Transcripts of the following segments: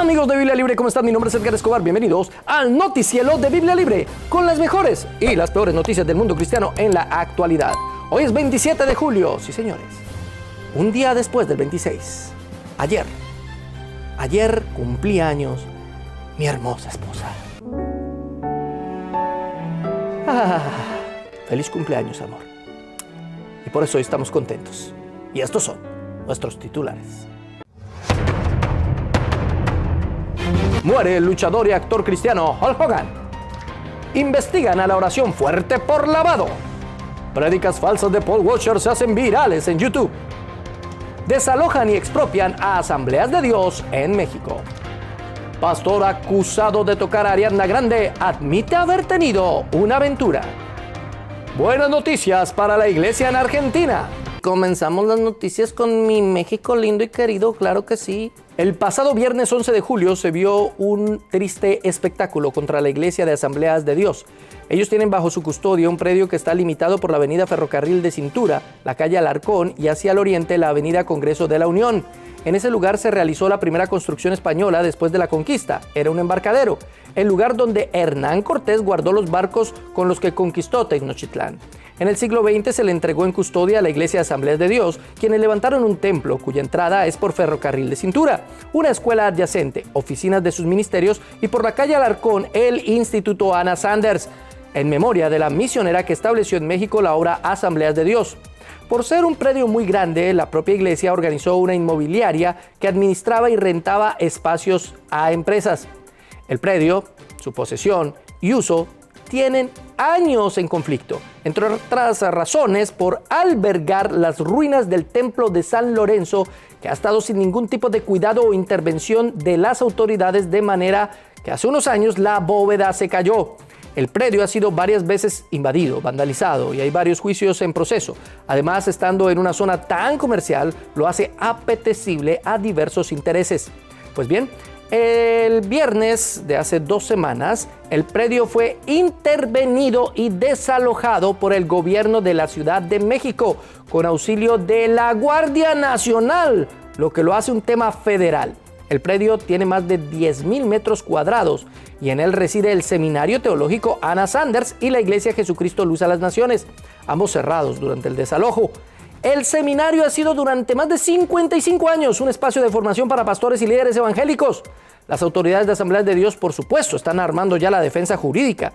Amigos de Biblia Libre, ¿cómo están? Mi nombre es Edgar Escobar. Bienvenidos al Noticiero de Biblia Libre, con las mejores y las peores noticias del mundo cristiano en la actualidad. Hoy es 27 de julio, sí señores, un día después del 26. Ayer cumplía años mi hermosa esposa. Feliz cumpleaños, amor. Y por eso hoy estamos contentos. Y estos son nuestros titulares. Muere el luchador y actor cristiano Hulk Hogan. Investigan a la oración fuerte por lavado. Prédicas falsas de Paul Washer se hacen virales en YouTube. Desalojan y expropian a Asambleas de Dios en México. Pastor acusado de tocar a Ariana Grande admite haber tenido una aventura. Buenas noticias para la iglesia en Argentina. Comenzamos las noticias con mi México lindo y querido, claro que sí. El pasado viernes 11 de julio se vio un triste espectáculo contra la Iglesia de Asambleas de Dios. Ellos tienen bajo su custodia un predio que está limitado por la avenida Ferrocarril de Cintura, la calle Alarcón y hacia el oriente la avenida Congreso de la Unión. En ese lugar se realizó la primera construcción española después de la conquista. Era un embarcadero, el lugar donde Hernán Cortés guardó los barcos con los que conquistó Tenochtitlán. En el siglo XX se le entregó en custodia a la Iglesia de Asambleas de Dios, quienes levantaron un templo cuya entrada es por Ferrocarril de Cintura, una escuela adyacente, oficinas de sus ministerios y por la calle Alarcón el Instituto Ana Sanders, en memoria de la misionera que estableció en México la obra Asambleas de Dios. Por ser un predio muy grande, la propia iglesia organizó una inmobiliaria que administraba y rentaba espacios a empresas. El predio, su posesión y uso tienen años en conflicto, entre otras razones por albergar las ruinas del templo de San Lorenzo, que ha estado sin ningún tipo de cuidado o intervención de las autoridades, de manera que hace unos años la bóveda se cayó. El predio ha sido varias veces invadido, vandalizado y hay varios juicios en proceso. Además, estando en una zona tan comercial, lo hace apetecible a diversos intereses. Pues bien, el viernes de hace 2 semanas, el predio fue intervenido y desalojado por el gobierno de la Ciudad de México con auxilio de la Guardia Nacional, lo que lo hace un tema federal. El predio tiene más de 10,000 metros cuadrados y en él reside el Seminario Teológico Ana Sanders y la Iglesia Jesucristo Luz a las Naciones, ambos cerrados durante el desalojo. El seminario ha sido durante más de 55 años un espacio de formación para pastores y líderes evangélicos. Las autoridades de Asambleas de Dios, por supuesto, están armando ya la defensa jurídica,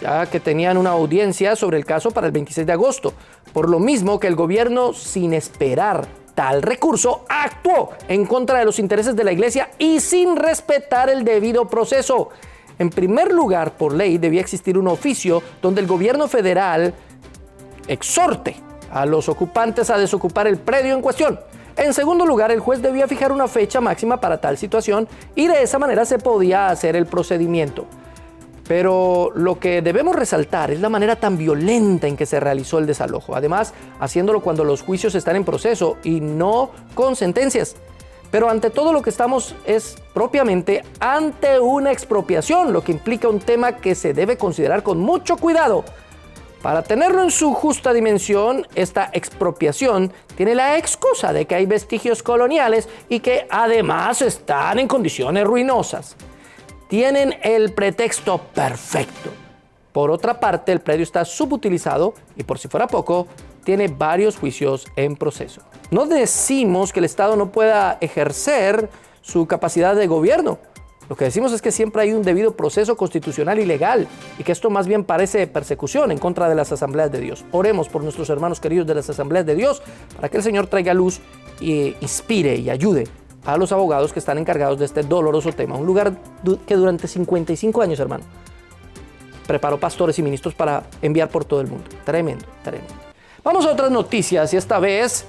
ya que tenían una audiencia sobre el caso para el 26 de agosto. Por lo mismo que el gobierno, sin esperar tal recurso, actuó en contra de los intereses de la iglesia y sin respetar el debido proceso. En primer lugar, por ley, debía existir un oficio donde el gobierno federal exhorte a los ocupantes a desocupar el predio en cuestión. En segundo lugar, el juez debía fijar una fecha máxima para tal situación y de esa manera se podía hacer el procedimiento. Pero lo que debemos resaltar es la manera tan violenta en que se realizó el desalojo, además haciéndolo cuando los juicios están en proceso y no con sentencias. Pero ante todo lo que estamos es propiamente ante una expropiación, lo que implica un tema que se debe considerar con mucho cuidado. Para tenerlo en su justa dimensión, esta expropiación tiene la excusa de que hay vestigios coloniales y que además están en condiciones ruinosas. Tienen el pretexto perfecto. Por otra parte, el predio está subutilizado y, por si fuera poco, tiene varios juicios en proceso. No decimos que el Estado no pueda ejercer su capacidad de gobierno. Lo que decimos es que siempre hay un debido proceso constitucional y legal y que esto más bien parece persecución en contra de las Asambleas de Dios. Oremos por nuestros hermanos queridos de las Asambleas de Dios para que el Señor traiga luz e inspire y ayude a los abogados que están encargados de este doloroso tema. Un lugar que durante 55 años, hermano, preparó pastores y ministros para enviar por todo el mundo. Tremendo, tremendo. Vamos a otras noticias y esta vez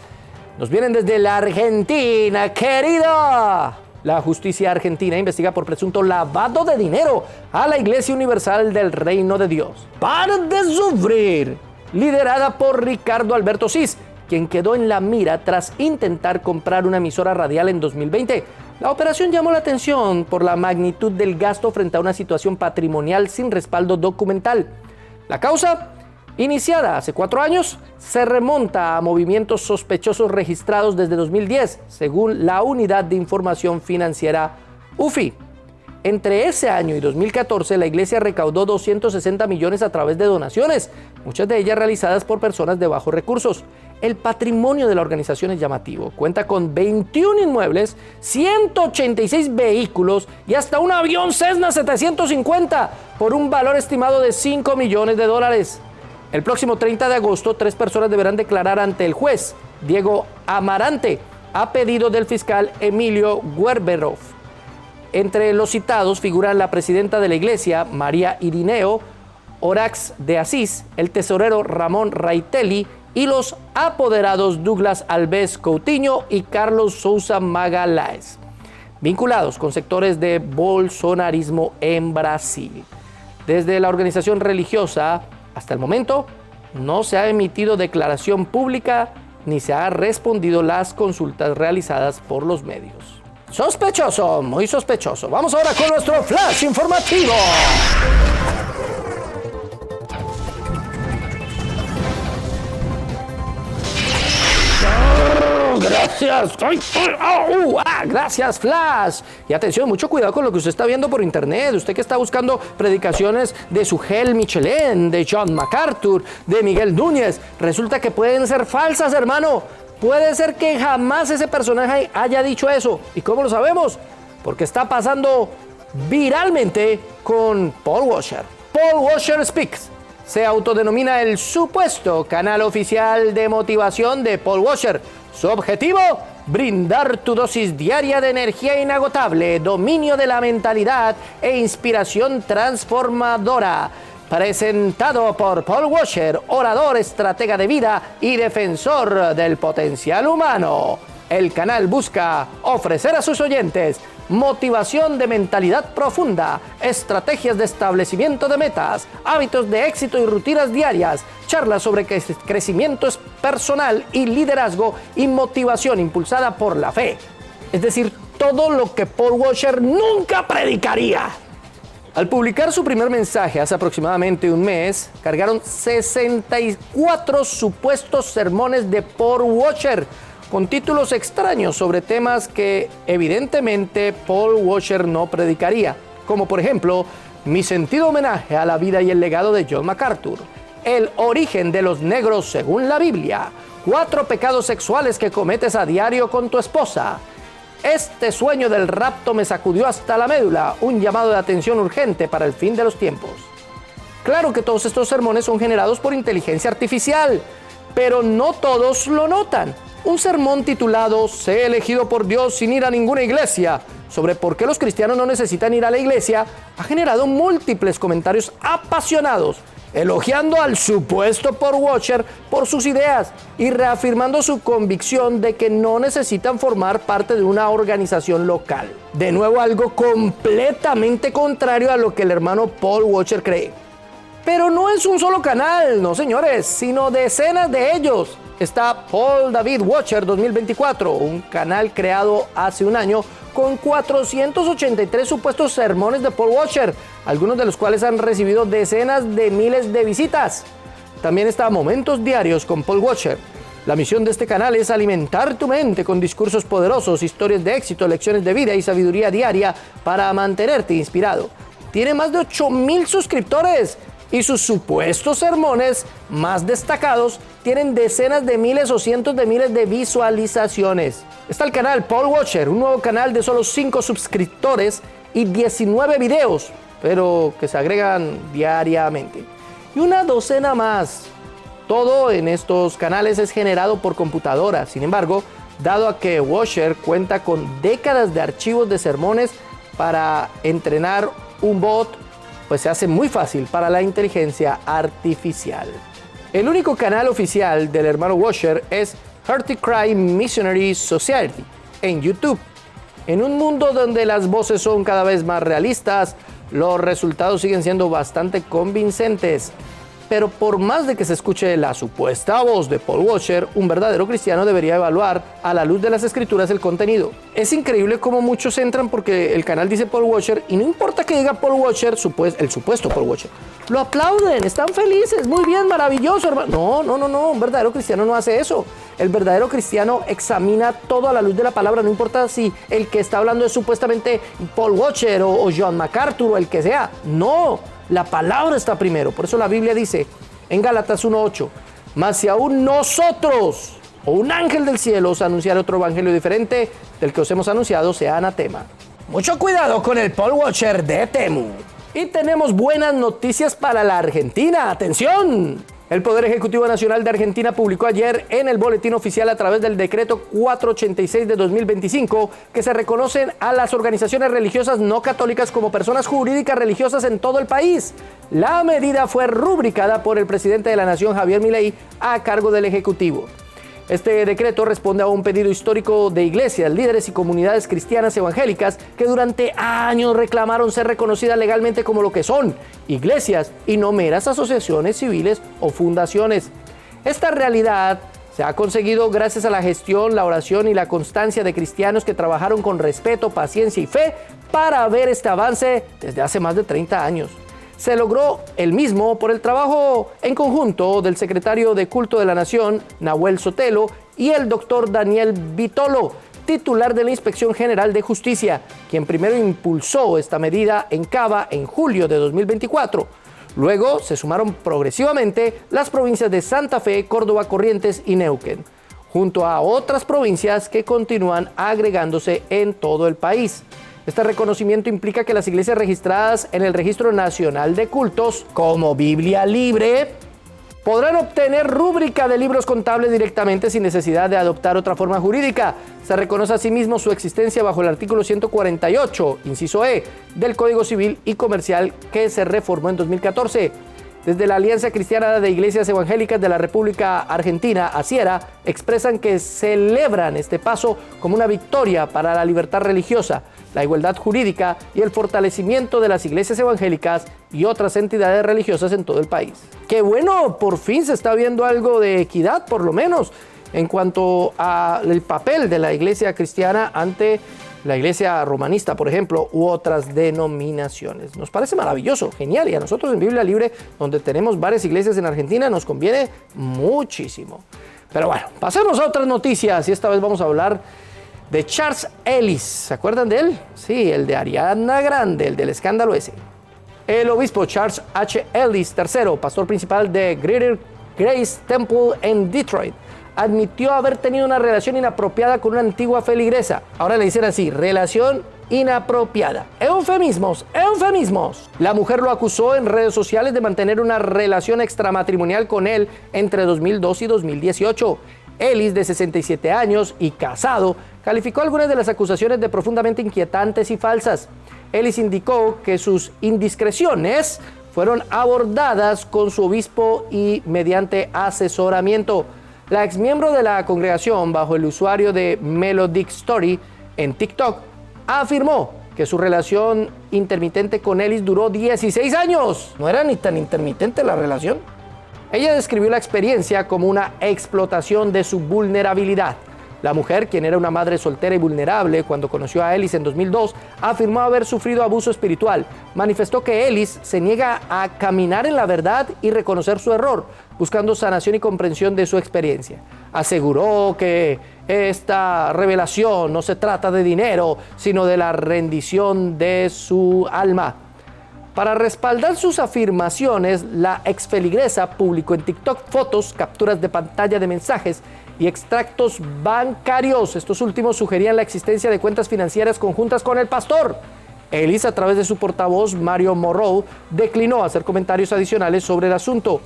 nos vienen desde la Argentina, querida. La justicia argentina investiga por presunto lavado de dinero a la Iglesia Universal del Reino de Dios. ¡Paren de sufrir! Liderada por Ricardo Alberto Cis, quien quedó en la mira tras intentar comprar una emisora radial en 2020. La operación llamó la atención por la magnitud del gasto frente a una situación patrimonial sin respaldo documental. La causa, iniciada hace 4 años, se remonta a movimientos sospechosos registrados desde 2010, según la Unidad de Información Financiera UFI. Entre ese año y 2014, la iglesia recaudó 260 millones a través de donaciones, muchas de ellas realizadas por personas de bajos recursos. El patrimonio de la organización es llamativo. Cuenta con 21 inmuebles, 186 vehículos y hasta un avión Cessna 750 por un valor estimado de 5 millones de dólares. El próximo 30 de agosto, 3 personas deberán declarar ante el juez Diego Amarante a pedido del fiscal Emilio Werberov. Entre los citados figuran la presidenta de la iglesia, María Irineo Orax de Asís, el tesorero Ramón Raitelli y los apoderados Douglas Alves Coutinho y Carlos Sousa Magalhães, vinculados con sectores de bolsonarismo en Brasil. Desde la organización religiosa, hasta el momento, no se ha emitido declaración pública ni se ha respondido las consultas realizadas por los medios. Sospechoso, muy sospechoso. Vamos ahora con nuestro flash informativo. Gracias. Gracias, Flash. Y atención, mucho cuidado con lo que usted está viendo por internet. Usted que está buscando predicaciones de Sugel Michelén, de John MacArthur, de Miguel Núñez, resulta que pueden ser falsas, hermano. Puede ser que jamás ese personaje haya dicho eso. ¿Y cómo lo sabemos? Porque está pasando viralmente con Paul Washer. Paul Washer Speaks se autodenomina el supuesto canal oficial de motivación de Paul Washer. Su objetivo, brindar tu dosis diaria de energía inagotable, dominio de la mentalidad e inspiración transformadora. Presentado por Paul Washer, orador, estratega de vida y defensor del potencial humano. El canal busca ofrecer a sus oyentes motivación de mentalidad profunda, estrategias de establecimiento de metas, hábitos de éxito y rutinas diarias, charlas sobre crecimiento personal y liderazgo y motivación impulsada por la fe. Es decir, todo lo que Paul Washer nunca predicaría. Al publicar su primer mensaje hace aproximadamente un mes, cargaron 64 supuestos sermones de Paul Washer, con títulos extraños sobre temas que evidentemente Paul Washer no predicaría, como por ejemplo, mi sentido homenaje a la vida y el legado de John MacArthur, el origen de los negros según la Biblia, 4 pecados sexuales que cometes a diario con tu esposa, este sueño del rapto me sacudió hasta la médula, un llamado de atención urgente para el fin de los tiempos. Claro que todos estos sermones son generados por inteligencia artificial, pero no todos lo notan. Un sermón titulado Sé elegido por Dios sin ir a ninguna iglesia, sobre por qué los cristianos no necesitan ir a la iglesia, ha generado múltiples comentarios apasionados, elogiando al supuesto Paul Washer por sus ideas y reafirmando su convicción de que no necesitan formar parte de una organización local. De nuevo, algo completamente contrario a lo que el hermano Paul Washer cree. Pero no es un solo canal, no señores, sino decenas de ellos. Está Paul David Washer 2024, un canal creado hace un año con 483 supuestos sermones de Paul Washer, algunos de los cuales han recibido decenas de miles de visitas. También está Momentos Diarios con Paul Washer. La misión de este canal es alimentar tu mente con discursos poderosos, historias de éxito, lecciones de vida y sabiduría diaria para mantenerte inspirado. Tiene más de 8,000 suscriptores. Y sus supuestos sermones más destacados tienen decenas de miles o cientos de miles de visualizaciones. Está el canal Paul Washer, un nuevo canal de solo 5 suscriptores y 19 videos, pero que se agregan diariamente. Y una docena más. Todo en estos canales es generado por computadora. Sin embargo, dado a que Washer cuenta con décadas de archivos de sermones para entrenar un bot, pues se hace muy fácil para la inteligencia artificial. El único canal oficial del hermano Washer es Hearty Cry Missionary Society en YouTube. En un mundo donde las voces son cada vez más realistas, los resultados siguen siendo bastante convincentes. Pero por más de que se escuche la supuesta voz de Paul Washer, un verdadero cristiano debería evaluar a la luz de las escrituras el contenido. Es increíble cómo muchos entran porque el canal dice Paul Washer y no importa que diga Paul Washer, el supuesto Paul Washer. Lo aplauden, están felices, muy bien, maravilloso, hermano. No, un verdadero cristiano no hace eso. El verdadero cristiano examina todo a la luz de la palabra, no importa si el que está hablando es supuestamente Paul Washer o John MacArthur o el que sea. No, la palabra está primero. Por eso la Biblia dice en Gálatas 1:8, mas si aún nosotros o un ángel del cielo os anunciara otro evangelio diferente del que os hemos anunciado, sea anatema. Mucho cuidado con el Paul Washer de Temu. Y tenemos buenas noticias para la Argentina. ¡Atención! El Poder Ejecutivo Nacional de Argentina publicó ayer en el Boletín Oficial a través del Decreto 486 de 2025 que se reconocen a las organizaciones religiosas no católicas como personas jurídicas religiosas en todo el país. La medida fue rubricada por el presidente de la Nación, Javier Milei, a cargo del Ejecutivo. Este decreto responde a un pedido histórico de iglesias, líderes y comunidades cristianas evangélicas que durante años reclamaron ser reconocidas legalmente como lo que son, iglesias y no meras asociaciones civiles o fundaciones. Esta realidad se ha conseguido gracias a la gestión, la oración y la constancia de cristianos que trabajaron con respeto, paciencia y fe para ver este avance desde hace más de 30 años. Se logró el mismo por el trabajo en conjunto del secretario de Culto de la Nación, Nahuel Sotelo, y el doctor Daniel Vitolo, titular de la Inspección General de Justicia, quien primero impulsó esta medida en Cava en julio de 2024. Luego se sumaron progresivamente las provincias de Santa Fe, Córdoba, Corrientes y Neuquén, junto a otras provincias que continúan agregándose en todo el país. Este reconocimiento implica que las iglesias registradas en el Registro Nacional de Cultos, como Biblia Libre, podrán obtener rúbrica de libros contables directamente sin necesidad de adoptar otra forma jurídica. Se reconoce asimismo su existencia bajo el artículo 148, inciso E, del Código Civil y Comercial que se reformó en 2014. Desde la Alianza Cristiana de Iglesias Evangélicas de la República Argentina, ACIERA, expresan que celebran este paso como una victoria para la libertad religiosa, la igualdad jurídica y el fortalecimiento de las iglesias evangélicas y otras entidades religiosas en todo el país. ¡Qué bueno! Por fin se está viendo algo de equidad, por lo menos, en cuanto al papel de la iglesia cristiana ante la iglesia romanista, por ejemplo, u otras denominaciones. Nos parece maravilloso, genial, y a nosotros en Biblia Libre, donde tenemos varias iglesias en Argentina, nos conviene muchísimo. Pero bueno, pasemos a otras noticias, y esta vez vamos a hablar de Charles Ellis. ¿Se acuerdan de él? Sí, el de Ariana Grande, el del escándalo ese. El obispo Charles H. Ellis III, pastor principal de Greater Grace Temple en Detroit, admitió haber tenido una relación inapropiada con una antigua feligresa. Ahora le dicen así, relación inapropiada. Eufemismos, eufemismos. La mujer lo acusó en redes sociales de mantener una relación extramatrimonial con él entre 2002 y 2018. Ellis, de 67 años y casado, calificó algunas de las acusaciones de profundamente inquietantes y falsas. Ellis indicó que sus indiscreciones fueron abordadas con su obispo y mediante asesoramiento. La exmiembro de la congregación, bajo el usuario de Melodic Story en TikTok, afirmó que su relación intermitente con Ellis duró 16 años. No era ni tan intermitente la relación. Ella describió la experiencia como una explotación de su vulnerabilidad. La mujer, quien era una madre soltera y vulnerable cuando conoció a Ellis en 2002, afirmó haber sufrido abuso espiritual. Manifestó que Ellis se niega a caminar en la verdad y reconocer su error, buscando sanación y comprensión de su experiencia. Aseguró que esta revelación no se trata de dinero, sino de la rendición de su alma. Para respaldar sus afirmaciones, la exfeligresa publicó en TikTok fotos, capturas de pantalla de mensajes y extractos bancarios. Estos últimos sugerían la existencia de cuentas financieras conjuntas con el pastor. Ellis, a través de su portavoz, Mario Morrow, declinó hacer comentarios adicionales sobre el asunto.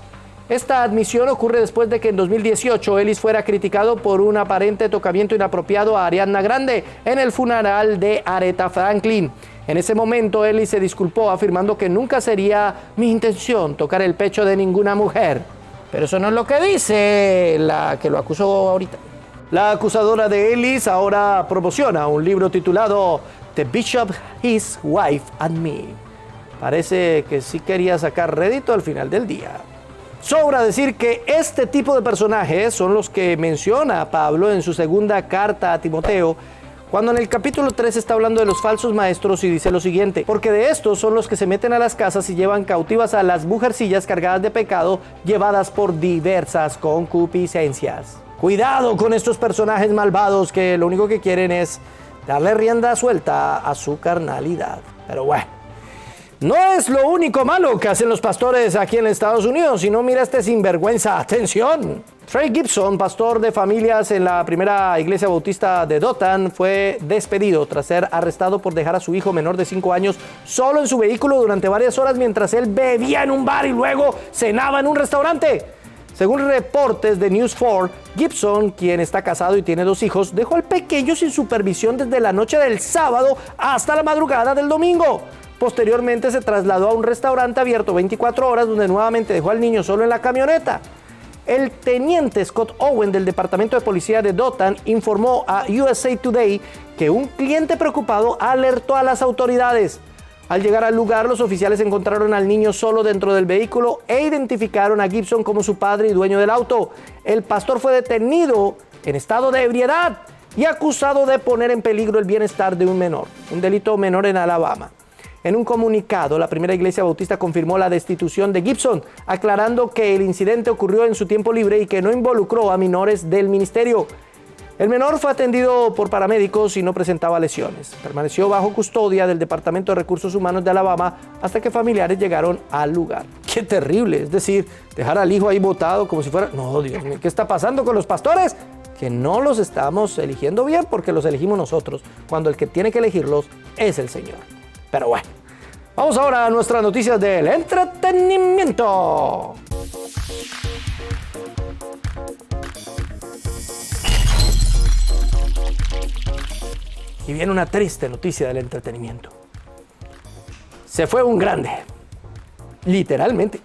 Esta admisión ocurre después de que en 2018 Ellis fuera criticado por un aparente tocamiento inapropiado a Ariana Grande en el funeral de Aretha Franklin. En ese momento, Ellis se disculpó afirmando que nunca sería mi intención tocar el pecho de ninguna mujer. Pero eso no es lo que dice la que lo acusó ahorita. La acusadora de Ellis ahora promociona un libro titulado The Bishop, His Wife and Me. Parece que sí quería sacar rédito al final del día. Sobra decir que este tipo de personajes son los que menciona Pablo en su segunda carta a Timoteo, cuando en el capítulo 3 está hablando de los falsos maestros y dice lo siguiente: porque de estos son los que se meten a las casas y llevan cautivas a las mujercillas cargadas de pecado, llevadas por diversas concupiscencias. Cuidado con estos personajes malvados que lo único que quieren es darle rienda suelta a su carnalidad. Pero bueno, no es lo único malo que hacen los pastores aquí en Estados Unidos, sino mira este sinvergüenza. ¡Atención! Trey Gibson, pastor de familias en la primera iglesia bautista de Dothan, fue despedido tras ser arrestado por dejar a su hijo menor de 5 años solo en su vehículo durante varias horas mientras él bebía en un bar y luego cenaba en un restaurante. Según reportes de News 4, Gibson, quien está casado y tiene 2 hijos, dejó al pequeño sin supervisión desde la noche del sábado hasta la madrugada del domingo. Posteriormente se trasladó a un restaurante abierto 24 horas donde nuevamente dejó al niño solo en la camioneta. El teniente Scott Owen del Departamento de Policía de Dothan informó a USA Today que un cliente preocupado alertó a las autoridades. Al llegar al lugar, los oficiales encontraron al niño solo dentro del vehículo e identificaron a Gibson como su padre y dueño del auto. El pastor fue detenido en estado de ebriedad y acusado de poner en peligro el bienestar de un menor, un delito menor en Alabama. En un comunicado, la primera iglesia bautista confirmó la destitución de Gibson, aclarando que el incidente ocurrió en su tiempo libre y que no involucró a menores del ministerio. El menor fue atendido por paramédicos y no presentaba lesiones. Permaneció bajo custodia del Departamento de Recursos Humanos de Alabama hasta que familiares llegaron al lugar. ¡Qué terrible! Es decir, dejar al hijo ahí botado como si fuera... No, Dios mío, ¿qué está pasando con los pastores? Que no los estamos eligiendo bien porque los elegimos nosotros, cuando el que tiene que elegirlos es el Señor. Pero bueno, vamos ahora a nuestras noticias del entretenimiento. Y viene una triste noticia del entretenimiento. Se fue un grande, literalmente.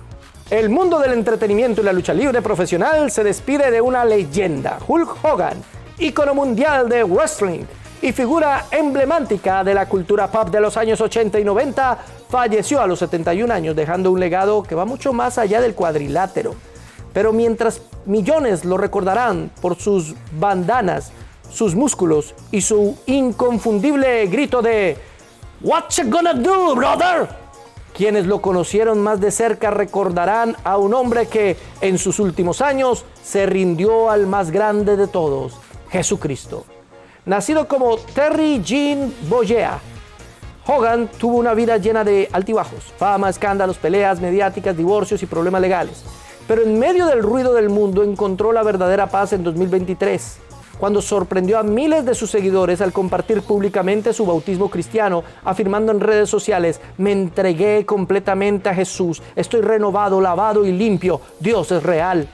El mundo del entretenimiento y la lucha libre profesional se despide de una leyenda, Hulk Hogan, ícono mundial de wrestling y figura emblemática de la cultura pop de los años 80 y 90, falleció a los 71 años, dejando un legado que va mucho más allá del cuadrilátero. Pero mientras millones lo recordarán por sus bandanas, sus músculos y su inconfundible grito de "What you gonna do, brother?", quienes lo conocieron más de cerca recordarán a un hombre que en sus últimos años se rindió al más grande de todos, Jesucristo. Nacido como Terry Gene Bollea, Hogan tuvo una vida llena de altibajos, fama, escándalos, peleas mediáticas, divorcios y problemas legales. Pero en medio del ruido del mundo encontró la verdadera paz en 2023, cuando sorprendió a miles de sus seguidores al compartir públicamente su bautismo cristiano, afirmando en redes sociales: "Me entregué completamente a Jesús, estoy renovado, lavado y limpio, Dios es real".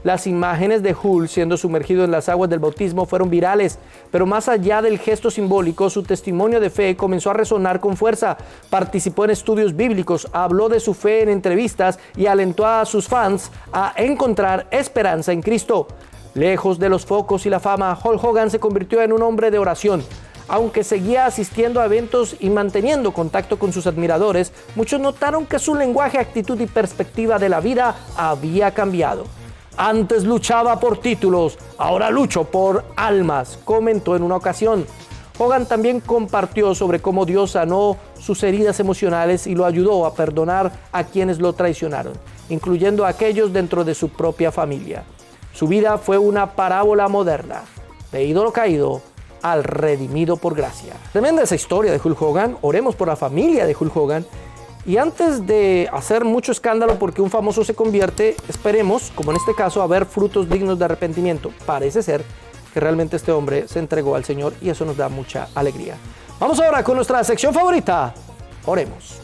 Las imágenes de Hulk siendo sumergido en las aguas del bautismo fueron virales, pero más allá del gesto simbólico, su testimonio de fe comenzó a resonar con fuerza. Participó en estudios bíblicos, habló de su fe en entrevistas y alentó a sus fans a encontrar esperanza en Cristo. Lejos de los focos y la fama, Hulk Hogan se convirtió en un hombre de oración. Aunque seguía asistiendo a eventos y manteniendo contacto con sus admiradores, muchos notaron que su lenguaje, actitud y perspectiva de la vida había cambiado. "Antes luchaba por títulos, ahora lucho por almas", comentó en una ocasión. Hogan también compartió sobre cómo Dios sanó sus heridas emocionales y lo ayudó a perdonar a quienes lo traicionaron, incluyendo a aquellos dentro de su propia familia. Su vida fue una parábola moderna, de ídolo caído al redimido por gracia. Tremenda esa historia de Hulk Hogan. Oremos por la familia de Hulk Hogan. Y antes de hacer mucho escándalo porque un famoso se convierte, esperemos, como en este caso, a ver frutos dignos de arrepentimiento. Parece ser que realmente este hombre se entregó al Señor y eso nos da mucha alegría. Vamos ahora con nuestra sección favorita. Oremos.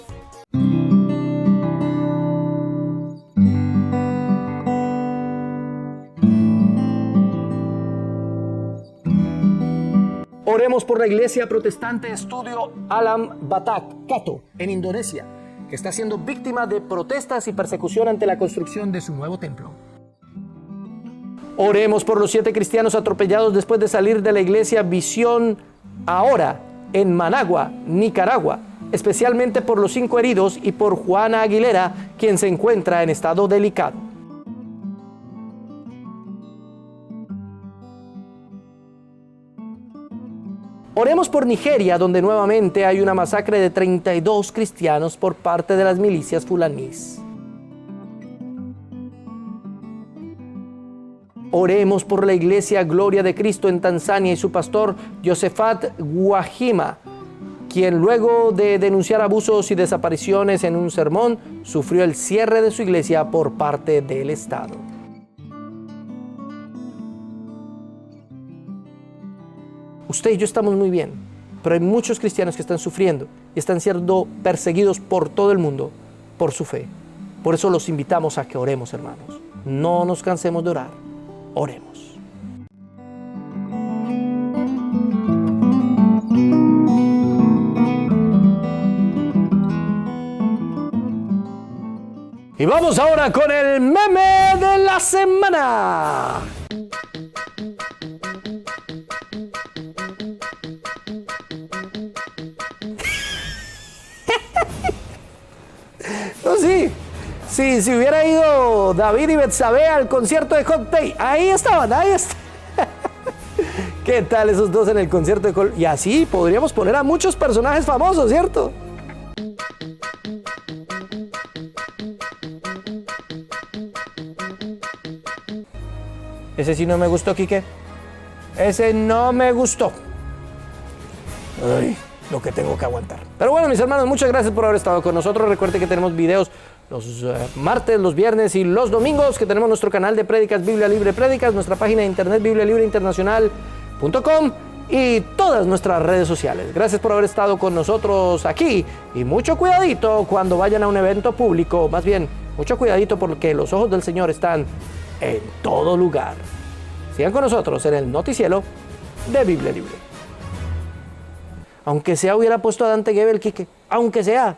Oremos por la iglesia protestante Estudio Alam Batak, Kato, en Indonesia, que está siendo víctima de protestas y persecución ante la construcción de su nuevo templo. Oremos por los 7 cristianos atropellados después de salir de la iglesia Visión Ahora en Managua, Nicaragua, especialmente por los 5 heridos y por Juana Aguilera, quien se encuentra en estado delicado. Oremos por Nigeria, donde nuevamente hay una masacre de 32 cristianos por parte de las milicias fulanís. Oremos por la Iglesia Gloria de Cristo en Tanzania y su pastor Josephat Gwajima, quien luego de denunciar abusos y desapariciones en un sermón, sufrió el cierre de su iglesia por parte del Estado. Usted y yo estamos muy bien, pero hay muchos cristianos que están sufriendo y están siendo perseguidos por todo el mundo por su fe. Por eso los invitamos a que oremos, hermanos. No nos cansemos de orar. Oremos. Y vamos ahora con el meme de la semana. No, sí. Sí, si hubiera ido David y Betsabé al concierto de Coldplay, ahí estaban, ahí está. ¿Qué tal esos dos en el concierto de Coldplay? Y así podríamos poner a muchos personajes famosos, ¿cierto? Ese sí no me gustó, Quique. Ese no me gustó. Ay, lo que tengo que aguantar. Pero bueno, mis hermanos, muchas gracias por haber estado con nosotros. Recuerden que tenemos videos los martes, los viernes y los domingos, que tenemos nuestro canal de prédicas, Biblia Libre Prédicas, nuestra página de internet, biblialibreinternacional.com y todas nuestras redes sociales. Gracias por haber estado con nosotros aquí y mucho cuidadito cuando vayan a un evento público, más bien, mucho cuidadito porque los ojos del Señor están en todo lugar. Sigan con nosotros en el noticiero de Biblia Libre. Aunque sea hubiera puesto a Dante Gebel, Quique, aunque sea.